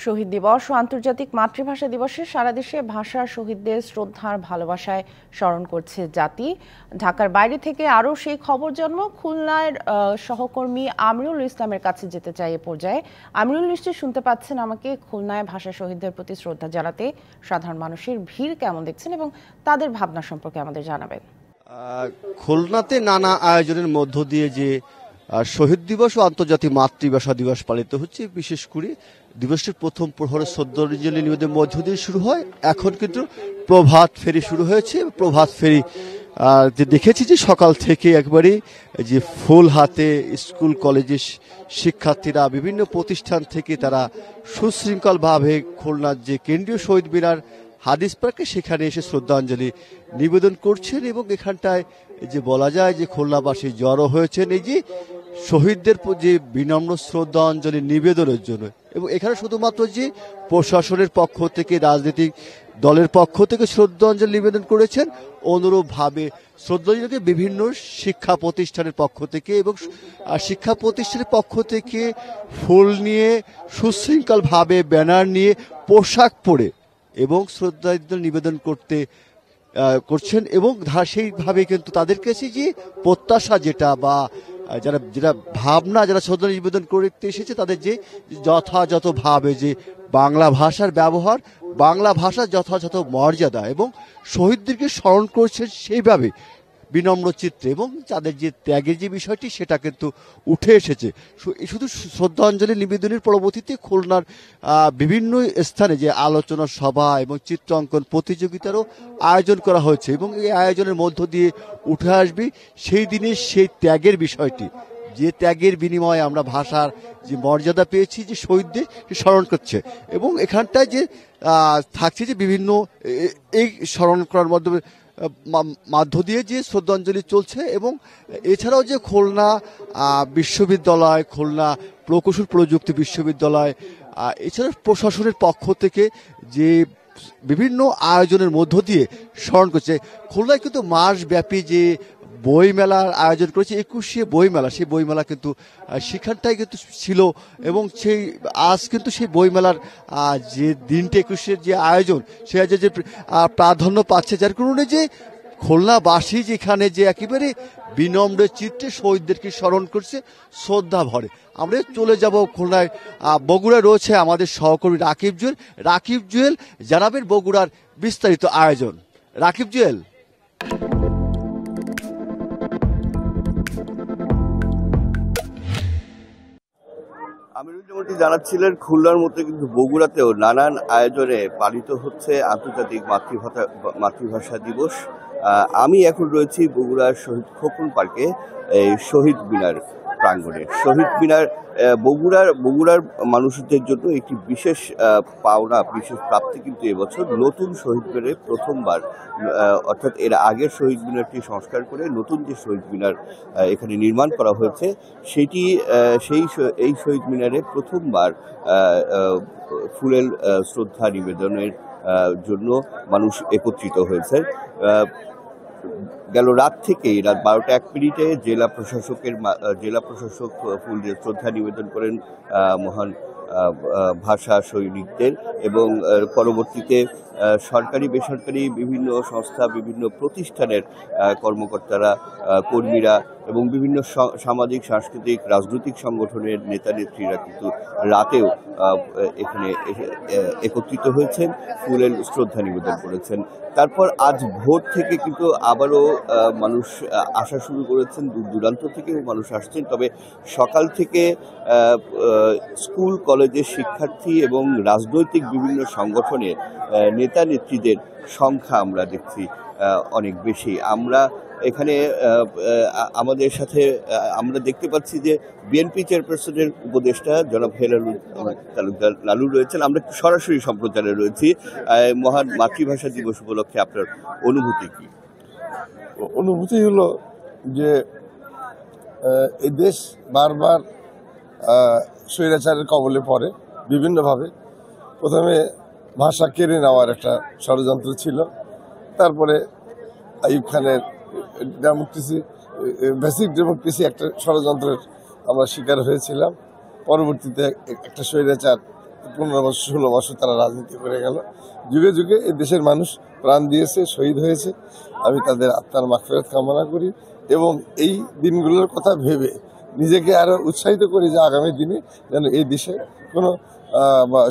শহীদ দিবস ও আন্তর্জাতিক মাতৃভাষা দিবসে সারা দেশে ভাষা শহীদদের শ্রদ্ধার ভালোবাসায় স্মরণ করছে জাতি। ঢাকার বাইরে থেকে আরও সেই খবর জন্ম খুলনার সহকর্মী আমিরুল ইসলামের কাছে যেতে চাই। এ পর্যায়ে আমিরুল, নিশ্চয়ই শুনতে পাচ্ছেন আমাকে। খুলনায় ভাষা শহীদদের প্রতি শ্রদ্ধা জানাতে সাধারণ মানুষের ভিড় কেমন দেখছেন এবং তাদের ভাবনা সম্পর্কে আমাদের জানাবেন। খুলনাতে নানা আয়োজনের মধ্য দিয়ে যে শহীদ দিবস ও আন্তর্জাতিক মাতৃভাষা দিবস পালিত হচ্ছে, বিশেষ করে দিবসটির প্রথম প্রহরে শ্রদ্ধাঞ্জলি নিবেদনের মধ্য দিয়ে শুরু হয়। এখন কিন্তু প্রভাত ফেরি শুরু হয়েছে। প্রভাত ফেরি দেখেছি যে সকাল থেকে একবারে যে ফুল হাতে স্কুল কলেজের শিক্ষার্থীরা বিভিন্ন প্রতিষ্ঠান থেকে তারা সুশৃঙ্খলভাবে খুলনার যে কেন্দ্রীয় শহীদ মিনার হাদিস পার্কে সেখানে এসে শ্রদ্ধাঞ্জলি নিবেদন করছেন। এবং এখানটায় যে বলা যায় যে খুলনাবাসী জড়ো হয়েছেন এই যে শহীদদের যে বিনম্র শ্রদ্ধাঞ্জলি নিবেদনের জন্য। এবং এখানে শুধুমাত্র যে প্রশাসনের পক্ষ থেকে, রাজনৈতিক দলের পক্ষ থেকে শ্রদ্ধাঞ্জলি নিবেদন করেছেন, অনুরূপভাবে শ্রদ্ধাঞ্জলিকে বিভিন্ন শিক্ষা প্রতিষ্ঠানের পক্ষ থেকে এবং শিক্ষা প্রতিষ্ঠানের পক্ষ থেকে ফুল নিয়ে সুশৃঙ্খলভাবে ব্যানার নিয়ে পোশাক পরে এবং শ্রদ্ধাঞ্জলি নিবেদন করছেন। এবং সেইভাবে কিন্তু তাদের কাছে যে প্রত্যাশা যেটা বা যেটা ভাবনা, যারা শ্রদ্ধাঞ্জলি নিবেদন করতে এসেছে তাদের যে যথাযথভাবে যে বাংলা ভাষার ব্যবহার, বাংলা ভাষার যথাযথ মর্যাদা এবং শহীদদেরকে স্মরণ করছেন সেইভাবে বিনম্র চিত্রে। এবং তাদের যে ত্যাগের যে বিষয়টি সেটা কিন্তু উঠে এসেছে। শুধু শ্রদ্ধাঞ্জলি নিবেদনের পরবর্তীতে খুলনার বিভিন্ন স্থানে যে আলোচনা সভা এবং চিত্রাঙ্কন প্রতিযোগিতারও আয়োজন করা হয়েছে। এবং এই আয়োজনের মধ্য দিয়ে উঠে আসবে সেই দিনের সেই ত্যাগের বিষয়টি, যে ত্যাগের বিনিময়ে আমরা ভাষার যে মর্যাদা পেয়েছি, যে শহীদদের স্মরণ করছে। এবং এখানটায় যে থাকছে যে বিভিন্ন এই স্মরণ করার মধ্য দিয়ে যে শ্রদ্ধাঞ্জলি চলছে। এবং এছাড়াও যে খুলনা বিশ্ববিদ্যালয়, খুলনা প্রকৌশল প্রযুক্তি বিশ্ববিদ্যালয়, এছাড়া প্রশাসনের পক্ষ থেকে যে বিভিন্ন আয়োজনের মধ্য দিয়ে স্মরণ করছে। খুলনায় কিন্তু মাসব্যাপী যে বইমেলার আয়োজন করেছে, 21শে বইমেলা, সেই বইমেলা কিন্তু সেখানটাই কিন্তু ছিল। এবং সেই আজ কিন্তু সেই বইমেলার যে দিনটা 21শের যে আয়োজন, সে আয়োজন যে প্রাধান্য পাচ্ছে, যার কারণে যে খুলনাবাসী যেখানে যে একেবারে বিনম্র চিত্রে শহীদদেরকে স্মরণ করছে শ্রদ্ধা ভরে। আমরা চলে যাব খুলনায়, বগুড়ায় রয়েছে আমাদের সহকর্মী রাকিব জুয়েল জানাবেন বগুড়ার বিস্তারিত আয়োজন। রাকিব জুয়েল। আমিরুল যেমনটি জানাচ্ছিলেন, খুলনার মধ্যে কিন্তু বগুড়াতেও নানান আয়োজনে পালিত হচ্ছে আন্তর্জাতিক মাতৃভাষা দিবস। আমি এখন রয়েছি বগুড়ার শহীদ খোকন পার্কে, এই শহীদ মিনার প্রাঙ্গণে। শহীদ মিনার বগুড়ার মানুষদের জন্য একটি বিশেষ পাওনা, বিশেষ প্রাপ্তি কিন্তু এবছর নতুন শহীদ মিনারে প্রথমবার, অর্থাৎ এর আগের শহীদ মিনারটি সংস্কার করে নতুন যে শহীদ মিনার এখানে নির্মাণ করা হয়েছে এই শহীদ মিনারে প্রথমবার ফুলেল শ্রদ্ধা নিবেদনের জন্য মানুষ একত্রিত হয়েছে। গেল রাত 12টা 1 মিনিটে জেলা প্রশাসক ফুল দিয়ে শ্রদ্ধা নিবেদন করেন মহান ভাষা সৈনিকদের। এবং পরবর্তীতে সরকারি বেসরকারি বিভিন্ন সংস্থা, বিভিন্ন প্রতিষ্ঠানের কর্মকর্তারা, কর্মীরা এবং বিভিন্ন সামাজিক, সাংস্কৃতিক, রাজনৈতিক সংগঠনের নেতা নেত্রীরা কিন্তু রাতেও এখানে একত্রিত হয়েছেন, ফুলের শ্রদ্ধা নিবেদন করেছেন। তারপর আজ ভোর থেকে কিন্তু আবারও মানুষ আসা শুরু করেছেন, দূর দূরান্ত থেকেও মানুষ আসছেন। তবে সকাল থেকে স্কুল কলেজের শিক্ষার্থী এবং রাজনৈতিক বিভিন্ন সংগঠনের নেতা নেত্রীদের সংখ্যা আমরা দেখছি অনেক বেশি। আমরা এখানে আমাদের সাথে আমরা দেখতে পাচ্ছি যে বিএনপি চেয়ারপারসনের উপদেষ্টা জনাব হেলালুল তালুকদার লালু রয়েছেন। আমরা সরাসরি সম্প্রচারে রয়েছি। মহান মাতৃভাষা দিবস উপলক্ষে আপনার অনুভূতি কি? অনুভূতি হলো যে এই দেশ বারবার স্বৈরাচারের কবলে পড়ে বিভিন্নভাবে। প্রথমে ভাষা কেড়ে নেওয়ার একটা ষড়যন্ত্র ছিল, তারপরে আইয়ুব খানের বেসিক ডেমোক্রেসি একটা ষড়যন্ত্রের আমরা শিকার হয়েছিলাম। পরবর্তীতে একটা স্বৈরাচার 15 বছর 16 বছর তারা রাজনীতি করে গেল। যুগে যুগে এই দেশের মানুষ প্রাণ দিয়েছে, শহীদ হয়েছে। আমি তাদের আত্মার মাগফিরাত কামনা করি এবং এই দিনগুলোর কথা ভেবে নিজেকে আরো উৎসাহিত করি যে আগামী দিনে যেন এই দেশে কোনো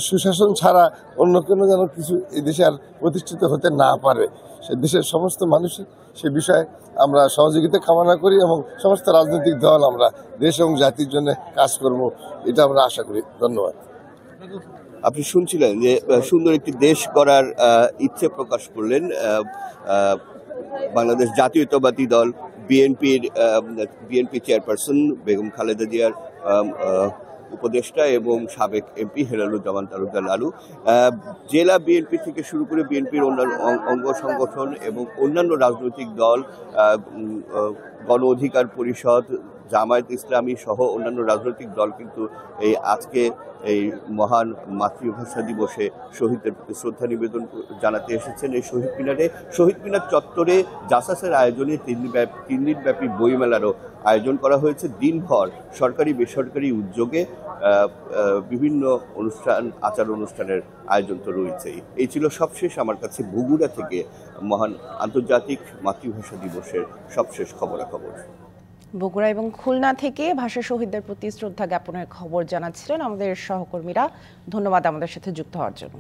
সুশাসন ছাড়া অন্য কোনো যেন কিছু এই দেশে আর প্রতিষ্ঠিত হতে না পারে। সে দেশের সমস্ত মানুষের সে বিষয়ে আমরা সহযোগিতা কামনা করি এবং সমস্ত রাজনৈতিক দল আমরা দেশ এবং জাতির জন্য কাজ করব, এটা আমরা আশা করি। ধন্যবাদ। আপনি শুনছিলেন যে সুন্দর একটি দেশ গড়ার ইচ্ছে প্রকাশ করলেন বাংলাদেশ জাতীয়তাবাদী দল বিএনপি চেয়ারপারসন বেগম খালেদা জিয়ার উপদেষ্টা এবং সাবেক এমপি হেলালুজ্জামান তালুকদার লালু। জেলা বিএনপি থেকে শুরু করে বিএনপির অন্যান্য অঙ্গ সংগঠন এবং অন্যান্য রাজনৈতিক দল, গণ অধিকার পরিষদ, জামায়াত ইসলামী সহ অন্যান্য রাজনৈতিক দল কিন্তু আজকে এই মহান মাতৃভাষা দিবসে শহীদদের প্রতি শ্রদ্ধা নিবেদন জানাতে এসেছেন। এই শহীদ মিনার চত্বরে জাসাসের আয়োজনে 3 দিনব্যাপী বইমেলারও আয়োজন করা হয়েছে। দিনভর সরকারি বেসরকারি উদ্যোগে বিভিন্ন আচার অনুষ্ঠানের আয়োজন তো রয়েছেই। এই ছিল সবশেষ আমার কাছে বগুড়া থেকে মহান আন্তর্জাতিক মাতৃভাষা দিবসের সবশেষ খবরাখবর। বগুড়া এবং খুলনা থেকে ভাষা শহীদদের প্রতি শ্রদ্ধা জ্ঞাপনের খবর জানাচ্ছিলেন আমাদের সহকর্মীরা। ধন্যবাদ আমাদের সাথে যুক্ত হওয়ার জন্য।